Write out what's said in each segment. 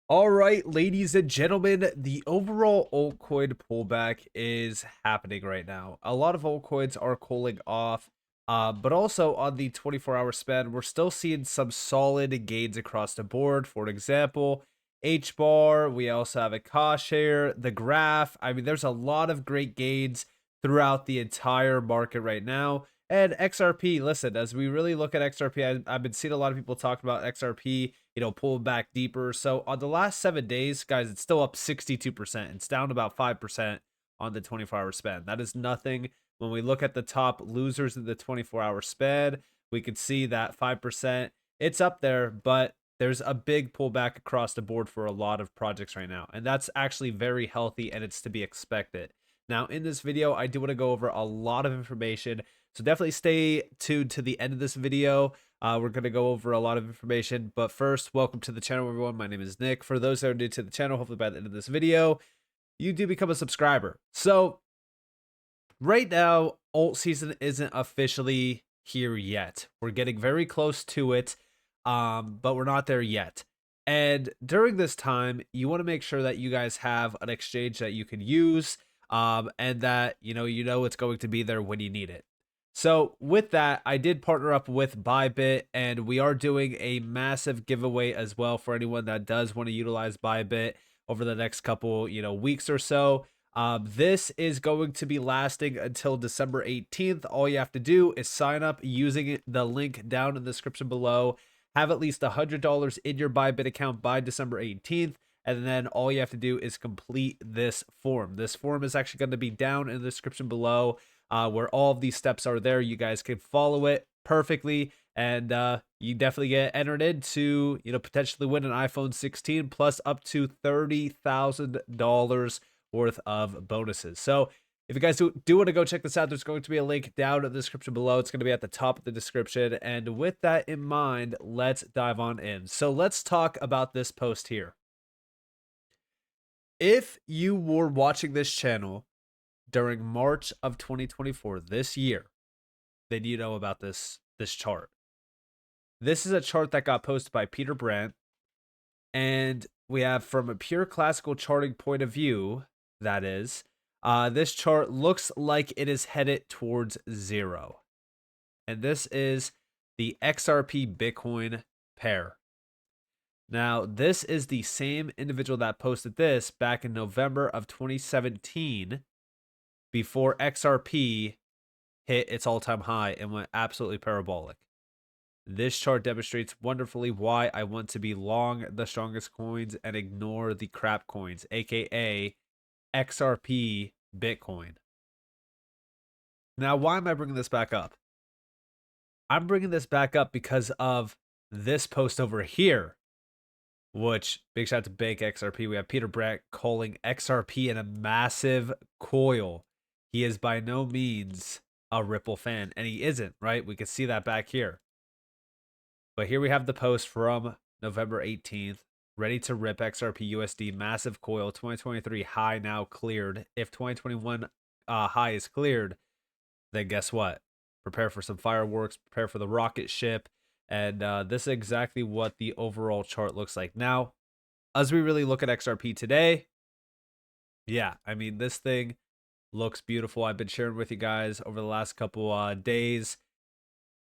All right, ladies and gentlemen, the overall altcoin pullback is happening right now. A lot of altcoins are cooling off, but also on the 24-hour span, we're still seeing some solid gains across the board. For example, H bar, we also have a Kosh here, the graph. I mean, there's a lot of great gains throughout the entire market right now. And XRP, listen, as we really look at XRP, I've been seeing a lot of people talk about XRP, pulling back deeper. So on the last 7 days, guys, it's still up 62%. It's down about 5% on the 24-hour span. That is nothing. When we look at the top losers in the 24-hour span, we could see that 5%. It's up there, but there's a big pullback across the board for a lot of projects right now. And that's actually very healthy and it's to be expected. Now, in this video, I do want to go over a lot of information. So definitely stay tuned to the end of this video. We're going to go over a lot of information. But first, welcome to the channel, everyone. My name is Nick. For those that are new to the channel, hopefully by the end of this video, you do become a subscriber. So right now, alt season isn't officially here yet. We're getting very close to it, but we're not there yet. And during this time, you want to make sure that you guys have an exchange that you can use, and that you know it's going to be there when you need it. So with that, I did partner up with Bybit, and we are doing a massive giveaway as well for anyone that does want to utilize Bybit over the next couple, weeks or so. This is going to be lasting until December 18th. All you have to do is sign up using the link down in the description below. Have at least $100 in your Bybit account by December 18th. And then all you have to do is complete this form. This form is actually going to be down in the description below, where all of these steps are there. You guys can follow it perfectly, and you definitely get entered into, potentially win an iPhone 16 plus up to $30,000 worth of bonuses. So if you guys do want to go check this out, there's going to be a link down in the description below. It's going to be at the top of the description. And with that in mind, let's dive on in. So let's talk about this post here. If you were watching this channel during March of 2024, this year, then you know about this chart. This is a chart that got posted by Peter Brandt, and we have, from a pure classical charting point of view, that is, this chart looks like it is headed towards zero. And this is the XRP Bitcoin pair. Now, this is the same individual that posted this back in November of 2017, before XRP hit its all-time high and went absolutely parabolic. This chart demonstrates wonderfully why I want to be long the strongest coins and ignore the crap coins, aka XRP Bitcoin. Now, why am I bringing this back up? I'm bringing this back up because of this post over here, which, big shout out to Bank XRP. We have Peter Brandt calling XRP in a massive coil. He is by no means a Ripple fan, and he isn't, right? We can see that back here. But here we have the post from November 18th. Ready to rip XRP USD, massive coil, 2023 high now cleared. If 2021 high is cleared, then guess what? Prepare for some fireworks, prepare for the rocket ship. And this is exactly what the overall chart looks like. Now, as we really look at XRP today, yeah, I mean, this thing looks beautiful. I've been sharing with you guys over the last couple days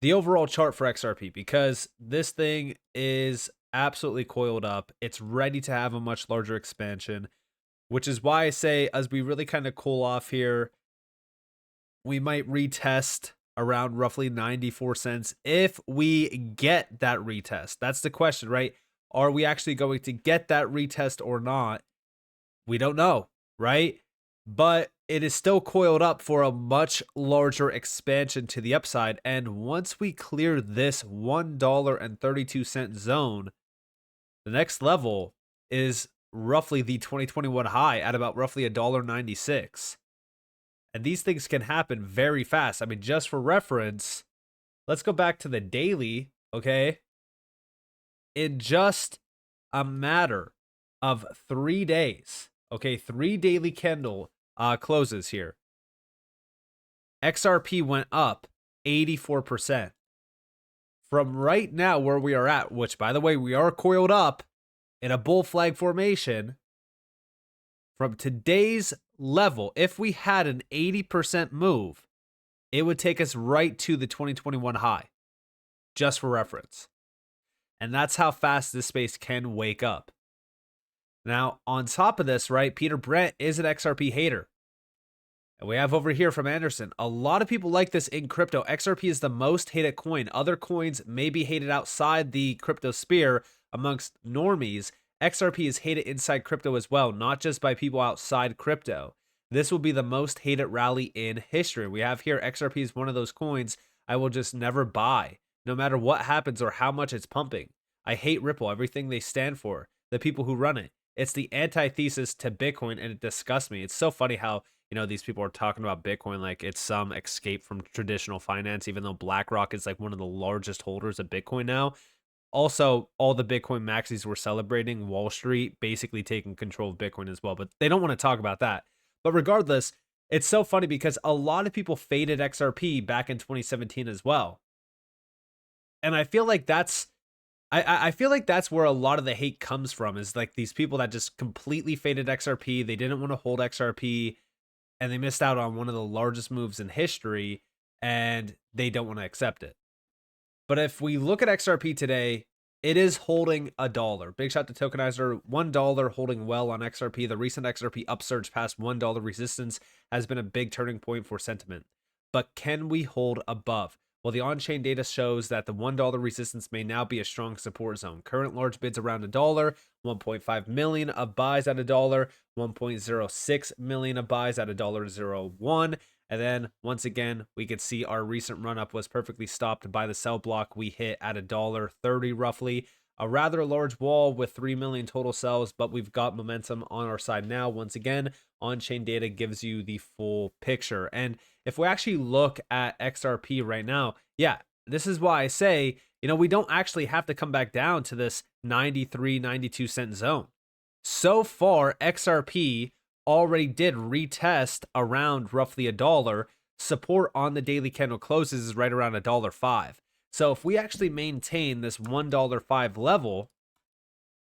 the overall chart for XRP, because this thing is absolutely coiled up. It's ready to have a much larger expansion, which is why I say, as we really kind of cool off here, we might retest around roughly 94 cents if we get that retest. That's the question, right? Are we actually going to get that retest or not? We don't know, right? But it is still coiled up for a much larger expansion to the upside. And once we clear this $1.32 zone, the next level is roughly the 2021 high at about roughly $1.96. And these things can happen very fast. I mean, just for reference, let's go back to the daily, okay? In just a matter of 3 days, okay, 3 daily candle closes here, XRP went up 84%. From right now where we are at, which, by the way, we are coiled up, in a bull flag formation from today's level, if we had an 80% move, it would take us right to the 2021 high, just for reference. And that's how fast this space can wake up. Now, on top of this, right, Peter Brent is an XRP hater. And we have over here from Anderson, a lot of people like this in crypto. XRP is the most hated coin. Other coins may be hated outside the crypto sphere amongst normies. XRP is hated inside crypto as well, not just by people outside crypto. This will be the most hated rally in history. We have here XRP is one of those coins I will just never buy, no matter what happens or how much it's pumping. I hate Ripple, everything they stand for, the people who run it. It's the antithesis to Bitcoin, and it disgusts me. It's so funny how, these people are talking about Bitcoin like it's some escape from traditional finance, even though BlackRock is like one of the largest holders of Bitcoin now. Also, all the Bitcoin maxis were celebrating Wall Street basically taking control of Bitcoin as well, but they don't want to talk about that. But regardless, it's so funny because a lot of people faded XRP back in 2017 as well. And I feel like I feel like that's where a lot of the hate comes from, is like these people that just completely faded XRP. They didn't want to hold XRP and they missed out on one of the largest moves in history and they don't want to accept it. But if we look at XRP today, it is holding $1. Big shout to Tokenizer, $1 holding well on XRP. The recent XRP upsurge past $1 resistance has been a big turning point for sentiment. But can we hold above? Well, the on-chain data shows that the $1 resistance may now be a strong support zone. Current large bids around $1, 1.5 million of buys at $1, 1.06 million of buys at $1.01. And then once again, we could see our recent run-up was perfectly stopped by the sell block we hit at $1.30 roughly. A rather large wall with 3 million total sells, but we've got momentum on our side now. Once again, on-chain data gives you the full picture. And if we actually look at XRP right now, yeah, this is why I say, we don't actually have to come back down to this 93, 92 cent zone. So far, XRP already did retest around roughly $1. Support on the daily candle closes is right around $1.05. So if we actually maintain this $1.05 level,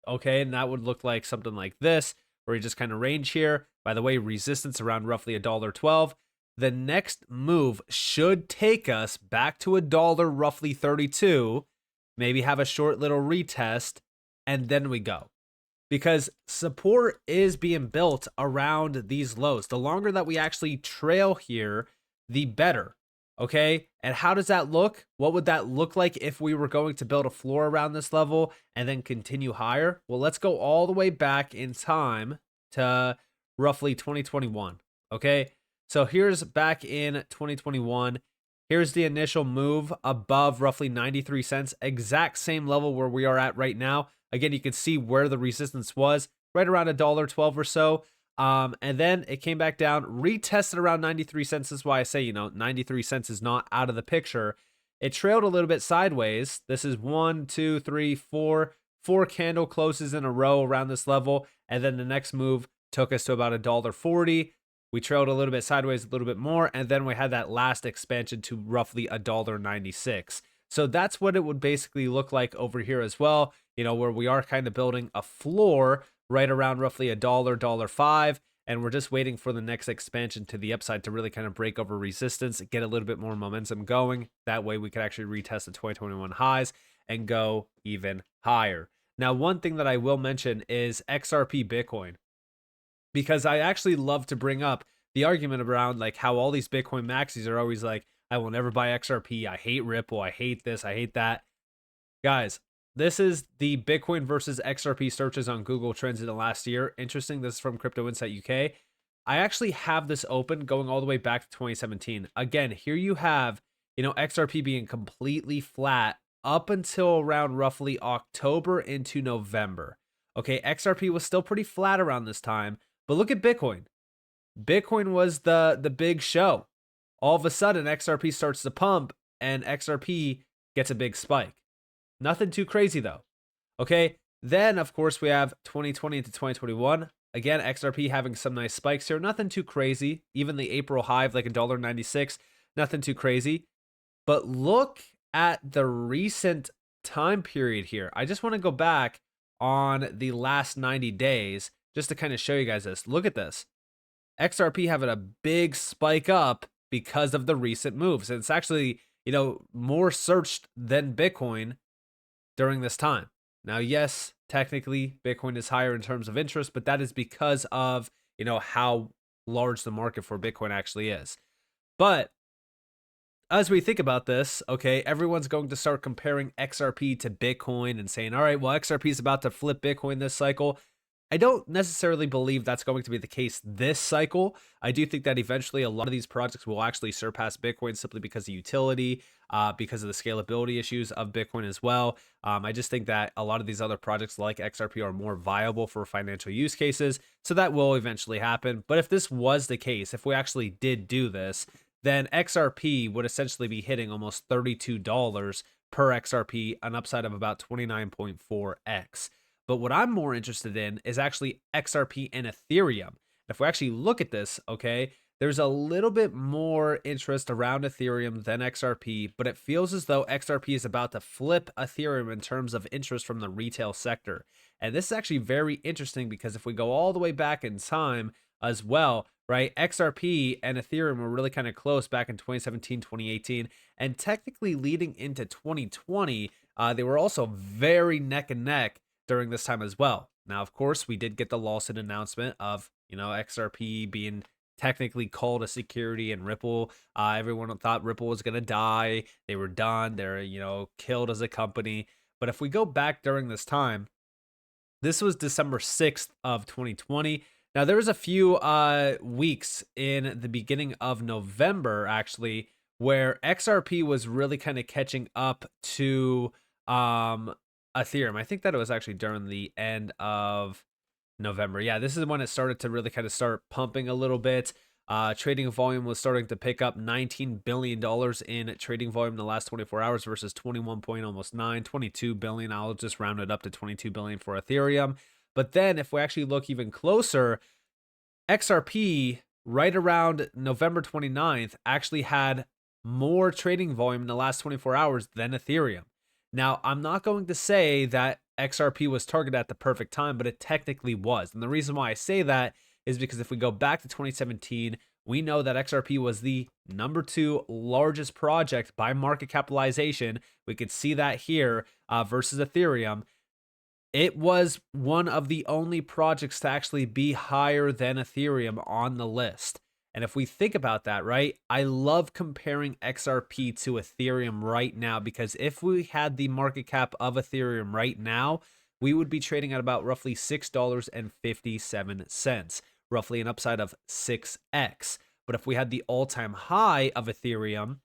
okay, and that would look like something like this, where you just kind of range here. By the way, resistance around roughly $1.12. The next move should take us back to $1 roughly 32, maybe have a short little retest, and then we go. Because support is being built around these lows. The longer that we actually trail here, the better. Okay, and how does that look? What would that look like if we were going to build a floor around this level and then continue higher? Well, let's go all the way back in time to roughly 2021. Okay, so here's back in 2021. Here's the initial move above roughly 93 cents, exact same level where we are at right now. Again, you can see where the resistance was, right around $1.12 or so. And then it came back down, retested around 93 cents. That's why I say, 93 cents is not out of the picture. It trailed a little bit sideways. This is 1, 2, 3, 4. 4 candle closes in a row around this level. And then the next move took us to about $1.40. We trailed a little bit sideways, a little bit more. And then we had that last expansion to roughly $1.96. So that's what it would basically look like over here as well, where we are kind of building a floor right around roughly $1, $1.05, and we're just waiting for the next expansion to the upside to really kind of break over resistance, get a little bit more momentum going. That way we could actually retest the 2021 highs and go even higher. Now, one thing that I will mention is XRP Bitcoin, because I actually love to bring up the argument around like how all these Bitcoin maxis are always like, I will never buy XRP. I hate Ripple. I hate this. I hate that. Guys, this is the Bitcoin versus XRP searches on Google Trends in the last year. Interesting. This is from Crypto Insight UK. I actually have this open going all the way back to 2017. Again, here you have, XRP being completely flat up until around roughly October into November. Okay, XRP was still pretty flat around this time, but look at Bitcoin. Bitcoin was the big show. All of a sudden, XRP starts to pump and XRP gets a big spike. Nothing too crazy though. Okay, then of course we have 2020 to 2021. Again, XRP having some nice spikes here. Nothing too crazy. Even the April high of like $1.96. Nothing too crazy. But look at the recent time period here. I just want to go back. on the last 90 days, just to kind of show you guys this. Look at this. XRP having a big spike up because of the recent moves. And it's actually, more searched than Bitcoin during this time. Now, yes, technically Bitcoin is higher in terms of interest, but that is because of, how large the market for Bitcoin actually is. But as we think about this, okay, everyone's going to start comparing XRP to Bitcoin and saying, all right, well, XRP is about to flip Bitcoin this cycle. I don't necessarily believe that's going to be the case this cycle. I do think that eventually a lot of these projects will actually surpass Bitcoin simply because of utility, because of the scalability issues of Bitcoin as well. I just think that a lot of these other projects like XRP are more viable for financial use cases. So that will eventually happen. But if this was the case, if we actually did do this, then XRP would essentially be hitting almost $32 per XRP, an upside of about 29.4x. But what I'm more interested in is actually XRP and Ethereum. If we actually look at this, okay, there's a little bit more interest around Ethereum than XRP, but it feels as though XRP is about to flip Ethereum in terms of interest from the retail sector. And this is actually very interesting because if we go all the way back in time as well, right, XRP and Ethereum were really kind of close back in 2017, 2018, and technically leading into 2020, they were also very neck and neck during this time as well. Now, of course, we did get the lawsuit announcement of, XRP being technically called a security and Ripple. Everyone thought Ripple was going to die. They were done. They're, killed as a company. But if we go back during this time, this was December 6th of 2020. Now, there was a few weeks in the beginning of November, actually, where XRP was really kind of catching up to Ethereum. I think that it was actually during the end of November. Yeah, this is when it started to really kind of start pumping a little bit. Trading volume was starting to pick up $19 billion in trading volume in the last 24 hours versus 22 billion. I'll just round it up to 22 billion for Ethereum. But then if we actually look even closer, XRP right around November 29th actually had more trading volume in the last 24 hours than Ethereum. Now, I'm not going to say that XRP was targeted at the perfect time, but it technically was. And the reason why I say that is because if we go back to 2017, we know that XRP was the number 2 largest project by market capitalization. We could see that here versus Ethereum. It was one of the only projects to actually be higher than Ethereum on the list. And if we think about that, right, I love comparing XRP to Ethereum right now because if we had the market cap of Ethereum right now, we would be trading at about roughly $6.57, roughly an upside of 6x. But if we had the all-time high of Ethereum,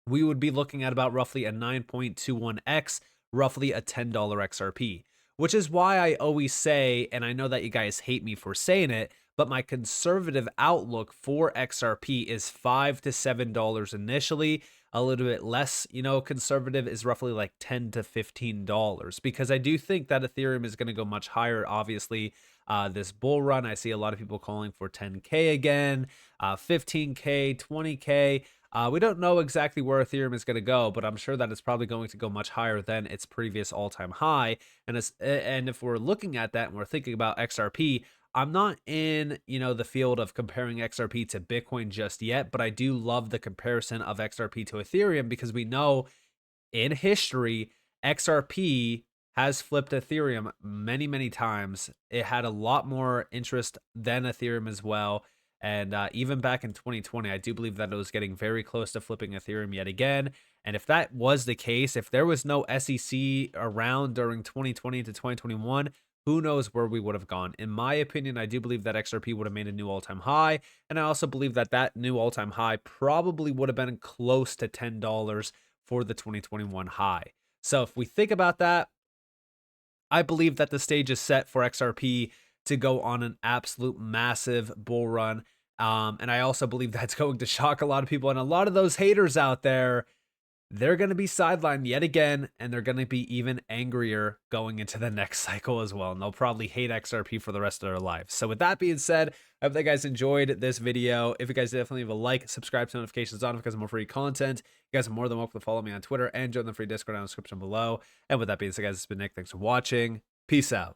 we would be looking at about roughly a 9.21x, roughly a $10 XRP, which is why I always say, and I know that you guys hate me for saying it, but my conservative outlook for XRP is $5 to $7 initially. A little bit less, conservative is roughly like $10 to $15 because I do think that Ethereum is going to go much higher. Obviously, this bull run, I see a lot of people calling for 10K again, 15K, 20K. We don't know exactly where Ethereum is going to go, but I'm sure that it's probably going to go much higher than its previous all-time high. And if we're looking at that and we're thinking about XRP, I'm not in, the field of comparing XRP to Bitcoin just yet, but I do love the comparison of XRP to Ethereum because we know in history, XRP has flipped Ethereum many, many times. It had a lot more interest than Ethereum as well. And even back in 2020, I do believe that it was getting very close to flipping Ethereum yet again. And if that was the case, if there was no SEC around during 2020 to 2021, who knows where we would have gone. In my opinion, I do believe that XRP would have made a new all-time high. And I also believe that that new all-time high probably would have been close to $10 for the 2021 high. So if we think about that, I believe that the stage is set for XRP to go on an absolute massive bull run. And I also believe that's going to shock a lot of people. And a lot of those haters out there, they're going to be sidelined yet again, and they're going to be even angrier going into the next cycle as well. And they'll probably hate XRP for the rest of their lives. So with that being said, I hope that you guys enjoyed this video. If you guys definitely leave a like, subscribe to notifications on because of more free content. You guys are more than welcome to follow me on Twitter and join the free Discord down in the description below. And with that being said, guys, it's been Nick. Thanks for watching. Peace out.